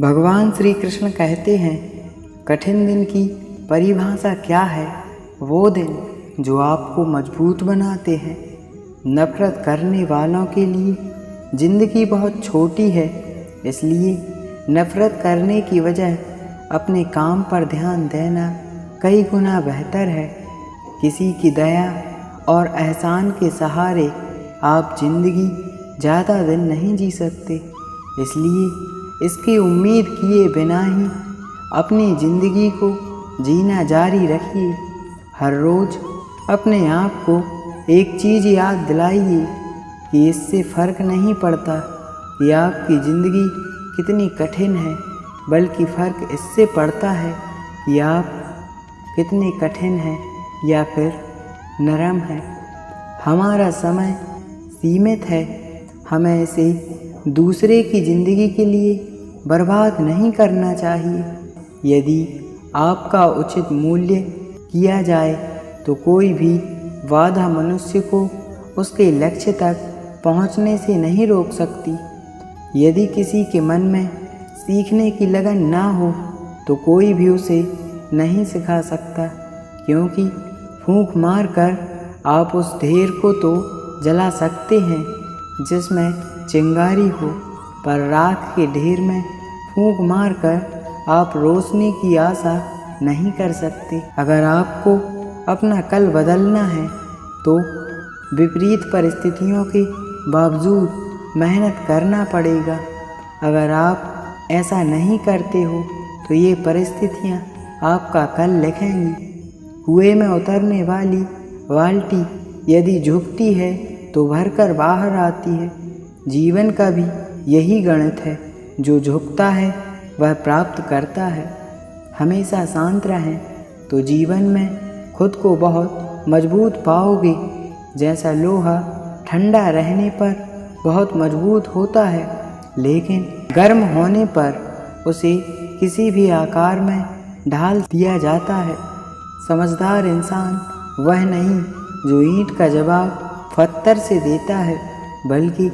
भगवान श्री कृष्ण कहते हैं, कठिन दिन की परिभाषा क्या है? वो दिन जो आपको मजबूत बनाते हैं। नफरत करने वालों के लिए ज़िंदगी बहुत छोटी है, इसलिए नफरत करने की वजह अपने काम पर ध्यान देना कई गुना बेहतर है। किसी की दया और एहसान के सहारे आप ज़िंदगी ज़्यादा दिन नहीं जी सकते, इसलिए इसकी उम्मीद किए बिना ही अपनी ज़िंदगी को जीना जारी रखिए। हर रोज़ अपने आप को एक चीज़ याद दिलाइए कि इससे फ़र्क नहीं पड़ता कि आपकी ज़िंदगी कितनी कठिन है, बल्कि फ़र्क इससे पड़ता है कि आप कितने कठिन हैं या फिर नरम हैं। हमारा समय सीमित है, हमें इसे दूसरे की ज़िंदगी के लिए बर्बाद नहीं करना चाहिए। यदि आपका उचित मूल्य किया जाए तो कोई भी बाधा मनुष्य को उसके लक्ष्य तक पहुंचने से नहीं रोक सकती। यदि किसी के मन में सीखने की लगन ना हो तो कोई भी उसे नहीं सिखा सकता, क्योंकि फूंक मार कर आप उस ढेर को तो जला सकते हैं जिसमें चिंगारी हो, पर राख के ढेर में फूंक मार कर आप रोशनी की आशा नहीं कर सकते। अगर आपको अपना कल बदलना है तो विपरीत परिस्थितियों के बावजूद मेहनत करना पड़ेगा। अगर आप ऐसा नहीं करते हो तो ये परिस्थितियाँ आपका कल लिखेंगी। कुएं में उतरने वाली बाल्टी यदि झुकती है तो भरकर बाहर आती है। जीवन का भी यही गणित है, जो झुकता है वह प्राप्त करता है। हमेशा शांत रहें तो जीवन में खुद को बहुत मजबूत पाओगे। जैसा लोहा ठंडा रहने पर बहुत मजबूत होता है, लेकिन गर्म होने पर उसे किसी भी आकार में ढाल दिया जाता है। समझदार इंसान वह नहीं जो ईंट का जवाब पत्थर से देता है, बल्कि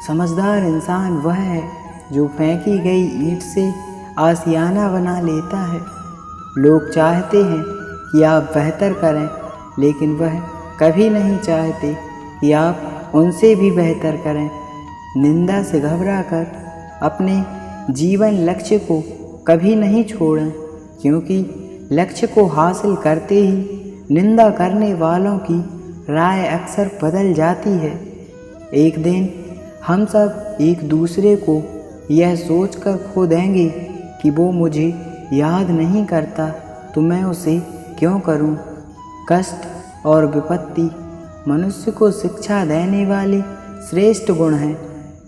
समझदार इंसान वह है जो फेंकी गई ईंट से आशियाना बना लेता है। लोग चाहते हैं कि आप बेहतर करें, लेकिन वह कभी नहीं चाहते कि आप उनसे भी बेहतर करें। निंदा से घबराकर अपने जीवन लक्ष्य को कभी नहीं छोड़ें, क्योंकि लक्ष्य को हासिल करते ही निंदा करने वालों की राय अक्सर बदल जाती है। एक दिन हम सब एक दूसरे को यह सोचकर खो देंगे कि वो मुझे याद नहीं करता तो मैं उसे क्यों करूं। कष्ट और विपत्ति मनुष्य को शिक्षा देने वाले श्रेष्ठ गुण हैं।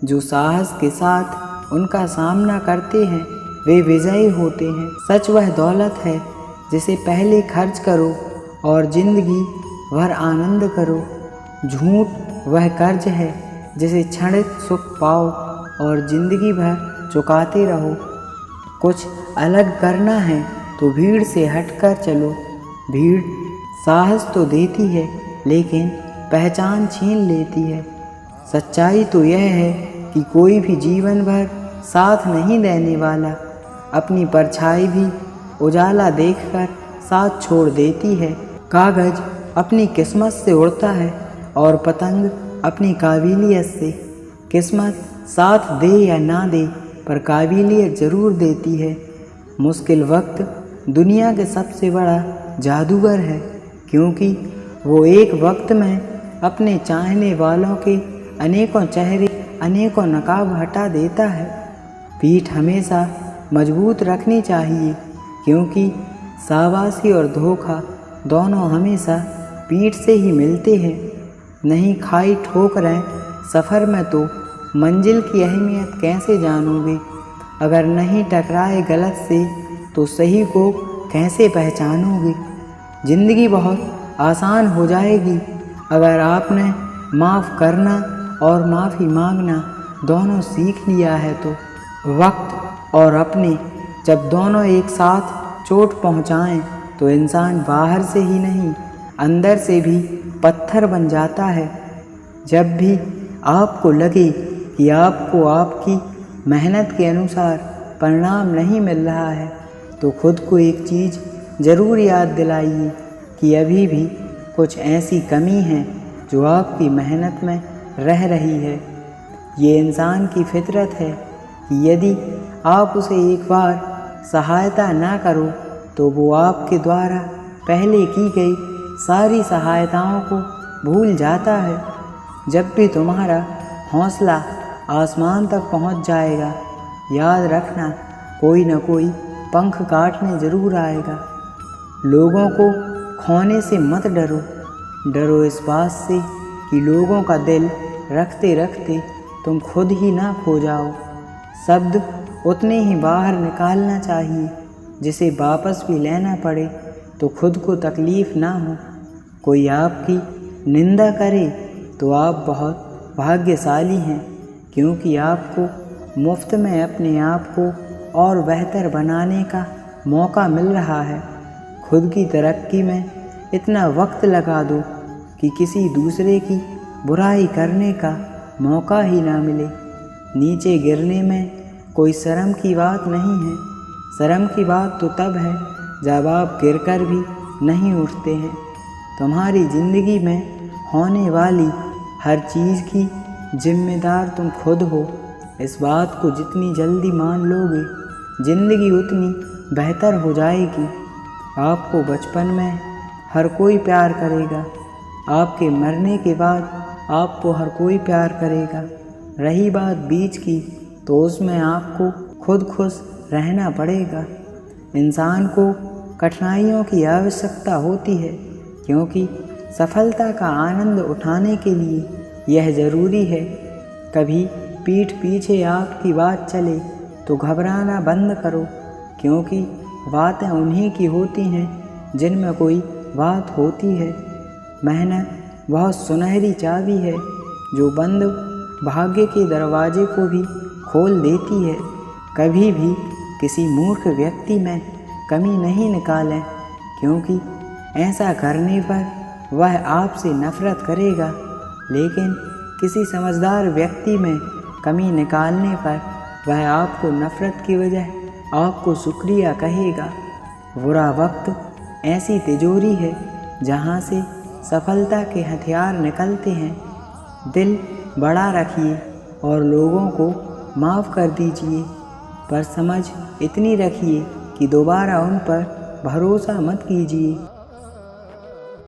जो साहस के साथ उनका सामना करते हैं वे विजयी होते हैं। सच वह दौलत है जिसे पहले खर्च करो और ज़िंदगी भर आनंद करो। झूठ वह कर्ज है जिसे क्षणिक सुख पाओ और ज़िंदगी भर चुकाते रहो। कुछ अलग करना है तो भीड़ से हटकर चलो। भीड़ साहस तो देती है, लेकिन पहचान छीन लेती है। सच्चाई तो यह है कि कोई भी जीवन भर साथ नहीं देने वाला। अपनी परछाई भी उजाला देखकर साथ छोड़ देती है। कागज़ अपनी किस्मत से उड़ता है और पतंग अपनी काबिलियत से। किस्मत साथ दे या ना दे, पर काबिलियत ज़रूर देती है। मुश्किल वक्त दुनिया के सबसे बड़ा जादूगर है, क्योंकि वो एक वक्त में अपने चाहने वालों के अनेकों चेहरे, अनेकों नकाब हटा देता है। पीठ हमेशा मजबूत रखनी चाहिए, क्योंकि शाबाशी और धोखा दोनों हमेशा पीठ से ही मिलते हैं। नहीं खाई ठोकरें सफ़र में तो मंजिल की अहमियत कैसे जानोगे। अगर नहीं टकराए गलत से तो सही को कैसे पहचानोगे। ज़िंदगी बहुत आसान हो जाएगी अगर आपने माफ़ करना और माफ़ी मांगना दोनों सीख लिया है तो। वक्त और अपने जब दोनों एक साथ चोट पहुँचाएँ तो इंसान बाहर से ही नहीं अंदर से भी पत्थर बन जाता है। जब भी आपको लगे कि आपको आपकी मेहनत के अनुसार परिणाम नहीं मिल रहा है तो खुद को एक चीज़ ज़रूर याद दिलाइए कि अभी भी कुछ ऐसी कमी है जो आपकी मेहनत में रह रही है। ये इंसान की फितरत है कि यदि आप उसे एक बार सहायता ना करो तो वो आपके द्वारा पहले की गई सारी सहायताओं को भूल जाता है। जब भी तुम्हारा हौसला आसमान तक पहुंच जाएगा, याद रखना कोई न कोई पंख काटने ज़रूर आएगा। लोगों को खोने से मत डरो, डरो इस बात से कि लोगों का दिल रखते रखते तुम खुद ही ना खो जाओ। शब्द उतने ही बाहर निकालना चाहिए जिसे वापस भी लेना पड़े तो खुद को तकलीफ़ ना हो। कोई आपकी निंदा करे तो आप बहुत भाग्यशाली हैं, क्योंकि आपको मुफ्त में अपने आप को और बेहतर बनाने का मौका मिल रहा है। खुद की तरक्की में इतना वक्त लगा दो कि किसी दूसरे की बुराई करने का मौका ही ना मिले। नीचे गिरने में कोई शर्म की बात नहीं है। शर्म की बात तो तब है जब आप गिरकर भी नहीं उठते हैं। तुम्हारी ज़िंदगी में होने वाली हर चीज़ की जिम्मेदार तुम खुद हो। इस बात को जितनी जल्दी मान लोगे, ज़िंदगी उतनी बेहतर हो जाएगी। आपको बचपन में हर कोई प्यार करेगा, आपके मरने के बाद आपको हर कोई प्यार करेगा। रही बात बीच की, तो उसमें आपको खुद खुश रहना पड़ेगा। इंसान को कठिनाइयों की आवश्यकता होती है, क्योंकि सफलता का आनंद उठाने के लिए यह ज़रूरी है। कभी पीठ पीछे आपकी बात चले तो घबराना बंद करो, क्योंकि बातें उन्हीं की होती हैं जिनमें कोई बात होती है। मेहनत बहुत सुनहरी चाबी है जो बंद भाग्य के दरवाजे को भी खोल देती है। कभी भी किसी मूर्ख व्यक्ति में कमी नहीं निकालें, क्योंकि ऐसा करने पर वह आपसे नफरत करेगा, लेकिन किसी समझदार व्यक्ति में कमी निकालने पर वह आपको नफरत की वजह आपको शुक्रिया कहेगा। बुरा वक्त ऐसी तिजोरी है जहाँ से सफलता के हथियार निकलते हैं। दिल बड़ा रखिए और लोगों को माफ़ कर दीजिए, पर समझ इतनी रखिए कि दोबारा उन पर भरोसा मत कीजिए।